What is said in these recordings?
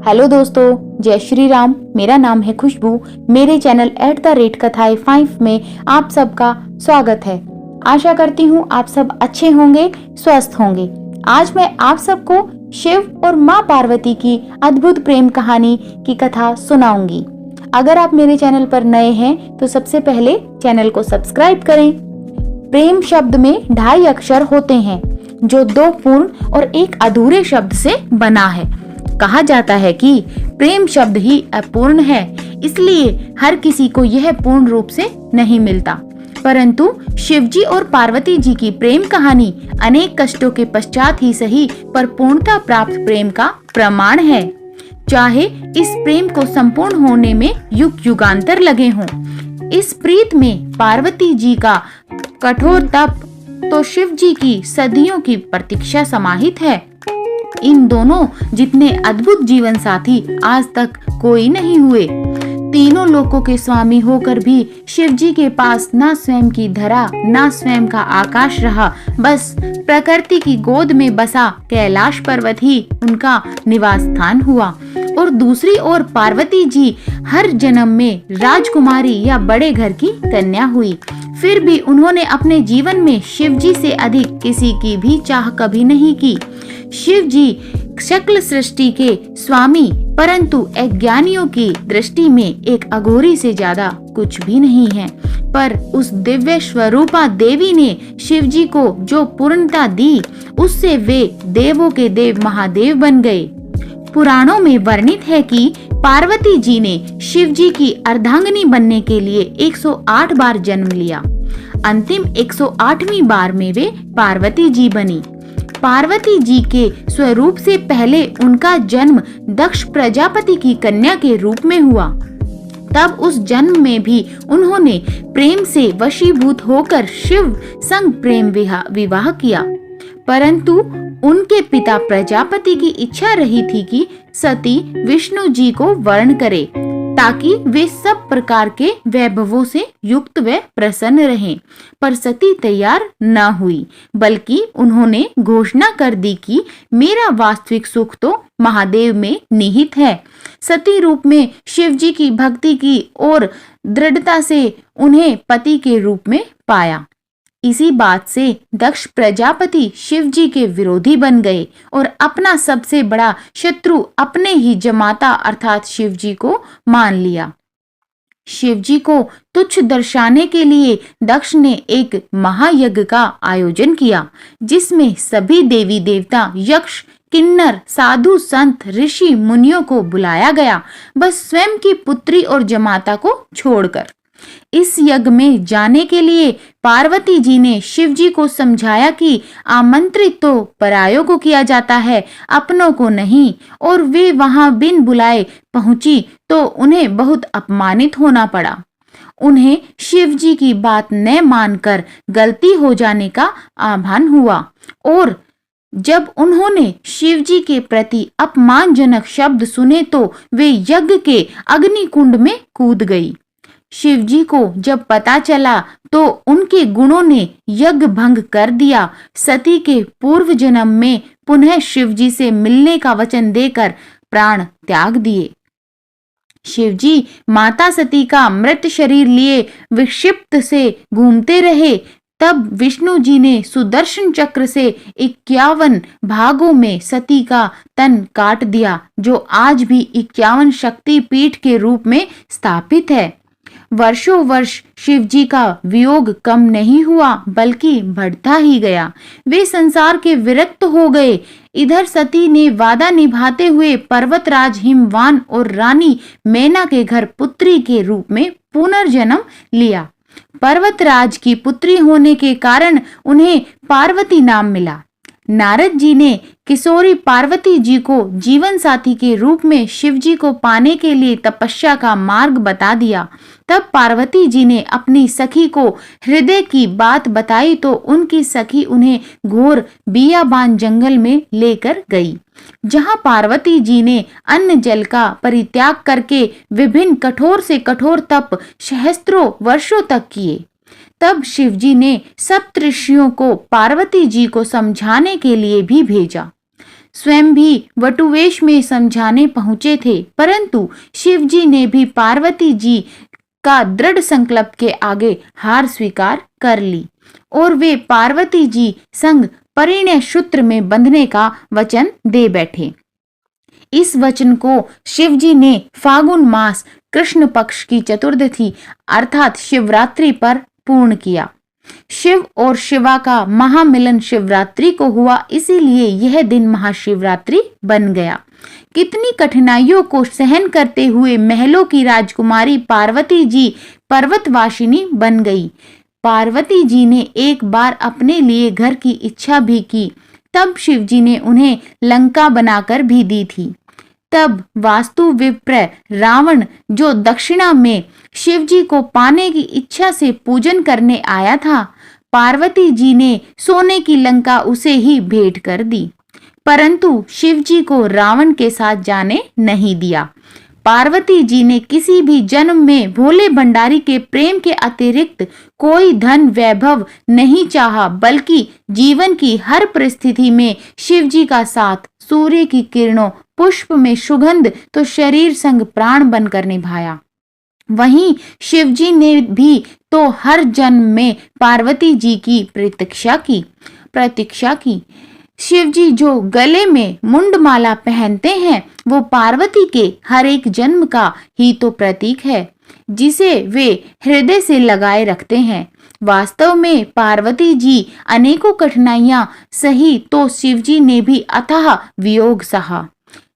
Hello दोस्तों, जय श्री राम। मेरा नाम है खुशबू। मेरे चैनल @कथाएं 5 में आप सबका स्वागत है। आशा करती हूँ आप सब अच्छे होंगे, स्वस्थ होंगे। आज मैं आप सबको शिव और माँ पार्वती की अद्भुत प्रेम कहानी की कथा सुनाऊंगी। अगर आप मेरे चैनल पर नए हैं तो सबसे पहले चैनल को सब्सक्राइब करें। प्रेम शब्द में 2.5 अक्षर होते हैं जो 2 पूर्ण और 1 अधूरे शब्द से बना है। कहा जाता है कि प्रेम शब्द ही अपूर्ण है, इसलिए हर किसी को यह पूर्ण रूप से नहीं मिलता। परंतु शिवजी और पार्वती जी की प्रेम कहानी अनेक कष्टों के पश्चात ही सही पर पूर्णता प्राप्त प्रेम का प्रमाण है। चाहे इस प्रेम को संपूर्ण होने में युग युगांतर लगे हों, इस प्रीत में पार्वती जी का कठोर तप तो शिव जी की सदियों की प्रतीक्षा समाहित है। इन दोनों जितने अद्भुत जीवन साथी आज तक कोई नहीं हुए। तीनों लोकों के स्वामी होकर भी शिव जी के पास ना स्वयं की धरा ना स्वयं का आकाश रहा, बस प्रकृति की गोद में बसा कैलाश पर्वत ही उनका निवास स्थान हुआ। और दूसरी ओर पार्वती जी हर जन्म में राजकुमारी या बड़े घर की कन्या हुई। फिर भी उन्होंने अपने जीवन में शिव जी से अधिक किसी की भी चाह कभी नहीं की। शिव जी सकल सृष्टि के स्वामी, परंतु अज्ञानियों की दृष्टि में एक अघोरी से ज्यादा कुछ भी नहीं है। पर उस दिव्य स्वरूपा देवी ने शिव जी को जो पूर्णता दी, उससे वे देवों के देव महादेव बन गए। पुराणों में वर्णित है कि पार्वती जी ने शिव जी की अर्धांगिनी बनने के लिए 108 बार जन्म लिया। अंतिम 108वीं बार में वे पार्वती जी बनी। पार्वती जी के स्वरूप से पहले उनका जन्म दक्ष प्रजापति की कन्या के रूप में हुआ। तब उस जन्म में भी उन्होंने प्रेम से वशीभूत होकर शिव संग प्रेम विवाह किया। परंतु उनके पिता प्रजापति की इच्छा रही थी कि सती विष्णु जी को वर्ण करे, ताकि वे सब प्रकार के वैभवों से युक्त व प्रसन्न रहें। पर सती तैयार न हुई, बल्कि उन्होंने घोषणा कर दी कि मेरा वास्तविक सुख तो महादेव में निहित है। सती रूप में शिव जी की भक्ति की और दृढ़ता से उन्हें पति के रूप में पाया। इसी बात से दक्ष प्रजापति शिव जी के विरोधी बन गए और अपना सबसे बड़ा शत्रु अपने ही जमाता अर्थात शिव जी को मान लिया। शिव जी को तुच्छ दर्शाने के लिए दक्ष ने एक महायज्ञ का आयोजन किया, जिसमें सभी देवी देवता, यक्ष, किन्नर, साधु, संत, ऋषि, मुनियों को बुलाया गया, बस स्वयं की पुत्री और जमाता को छोड़कर। इस यज्ञ में जाने के लिए पार्वती जी ने शिव जी को समझाया कि आमंत्रित तो परायों को किया जाता है, अपनों को नहीं। और वे वहां बिन बुलाए पहुंची तो उन्हें बहुत अपमानित होना पड़ा। उन्हें शिव जी की बात न मानकर गलती हो जाने का आभान हुआ और जब उन्होंने शिव जी के प्रति अपमानजनक शब्द सुने तो वे यज्ञ के अग्निकुंड में कूद गई। शिव जी को जब पता चला तो उनके गुणों ने यज्ञ भंग कर दिया। सती के पूर्व जन्म में पुनः शिव जी से मिलने का वचन देकर प्राण त्याग दिए। शिव जी माता सती का मृत शरीर लिए विक्षिप्त से घूमते रहे। तब विष्णु जी ने सुदर्शन चक्र से 51 भागों में सती का तन काट दिया, जो आज भी 51 शक्ति पीठ के रूप में स्थापित है। वर्षों वर्ष शिव जी का वियोग कम नहीं हुआ, बल्कि बढ़ता ही गया। वे संसार के विरक्त हो गए। इधर सती ने वादा निभाते हुए पर्वतराज हिमवान और रानी मैना के घर पुत्री के रूप में पुनर्जन्म लिया। पर्वतराज की पुत्री होने के कारण उन्हें पार्वती नाम मिला। नारद जी ने किशोरी पार्वती जी को जीवन साथी के रूप में शिव जी को पाने के लिए तपस्या का मार्ग बता दिया। तब पार्वती जी ने अपनी सखी को हृदय की बात बताई तो उनकी सखी उन्हें घोर बियाबान जंगल में लेकर गई, जहां पार्वती जी ने अन्न जल का परित्याग करके विभिन्न कठोर से कठोर तप सहस्त्रों वर्षों तक किए। तब शिव जी ने सप्त ऋषियों को पार्वती जी को समझाने के लिए भी भेजा। स्वयं भी वटुवेश में समझाने पहुंचे थे, परंतु शिव जी ने भी पार्वती जी का दृढ़ संकल्प के आगे हार स्वीकार कर ली और वे पार्वती जी संग परिणय सूत्र में बंधने का वचन दे बैठे। इस वचन को शिव जी ने फागुन मास कृष्ण पक्ष की चतुर्दशी अर्थात शिवरात्रि पर पूर्ण किया। शिव और शिवा का महामिलन शिवरात्रि को हुआ, इसीलिए यह दिन महाशिवरात्रि बन गया। कितनी कठिनाइयों को सहन करते हुए महलों की राजकुमारी पार्वती जी पर्वतवासिनी बन गई। पार्वती जी ने एक बार अपने लिए घर की इच्छा भी की, तब शिव जी ने उन्हें लंका बनाकर भी दी थी। तब वास्तु विप्र रावण, जो दक्षिणा में शिव जी को पाने की इच्छा से पूजन करने आया था, पार्वती जी ने सोने की लंका उसे ही भेंट कर दी, परंतु शिव जी को रावण के साथ जाने नहीं दिया। पार्वती जी ने किसी भी जन्म में भोले भंडारी के प्रेम के अतिरिक्त कोई धन वैभव नहीं चाहा, बल्कि जीवन की हर परिस्थिति में शिव जी का साथ सूर्य की किरणों, पुष्प में सुगंध तो शरीर संग प्राण बनकर निभाया। वहीं शिव जी ने भी तो हर जन्म में पार्वती जी की प्रतीक्षा की। शिव जी जो गले में मुंडमाला पहनते हैं, वो पार्वती के हर एक जन्म का ही तो प्रतीक है, जिसे वे हृदय से लगाए रखते हैं। वास्तव में पार्वती जी अनेकों कठिनाइयां सही तो शिव जी ने भी अथाह वियोग सहा।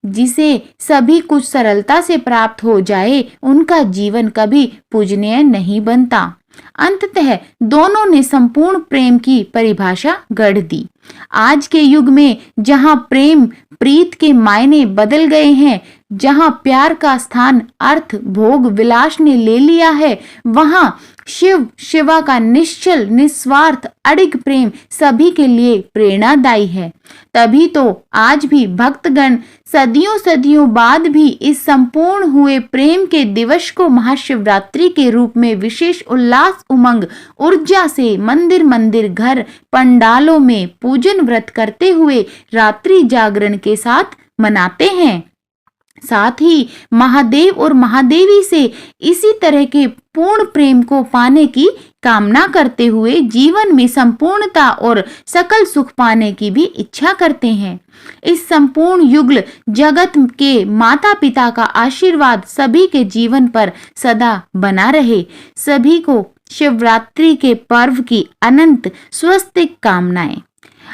जिसे सभी कुछ सरलता से प्राप्त हो जाए, उनका जीवन कभी पूजनीय नहीं बनता। अंततः दोनों ने संपूर्ण प्रेम की परिभाषा गढ़ दी। आज के युग में जहां प्रेम प्रीत के मायने बदल गए हैं, जहां प्यार का स्थान अर्थ भोग विलास ने ले लिया है, वहां शिव शिवा का निश्चल निस्वार्थ अडिग प्रेम सभी के लिए प्रेरणादायी है। तभी तो आज भी भक्तगण सदियों सदियों बाद भी इस संपूर्ण हुए प्रेम के दिवस को महाशिवरात्रि के रूप में विशेष उल्लास उमंग ऊर्जा से मंदिर मंदिर घर पंडालों में पूजन व्रत करते हुए रात्रि जागरण के साथ मनाते हैं। साथ ही महादेव और महादेवी से इसी तरह के पूर्ण प्रेम को पाने की कामना करते हुए जीवन में संपूर्णता और सकल सुख पाने की भी इच्छा करते हैं। इस संपूर्ण युगल जगत के माता पिता का आशीर्वाद सभी के जीवन पर सदा बना रहे। सभी को शिवरात्रि के पर्व की अनंत स्वस्तिक कामनाएं।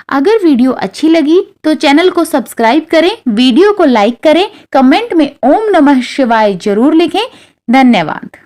अगर वीडियो अच्छी लगी तो चैनल को सब्सक्राइब करें, वीडियो को लाइक करें, कमेंट में ओम नमः शिवाय जरूर लिखें। धन्यवाद।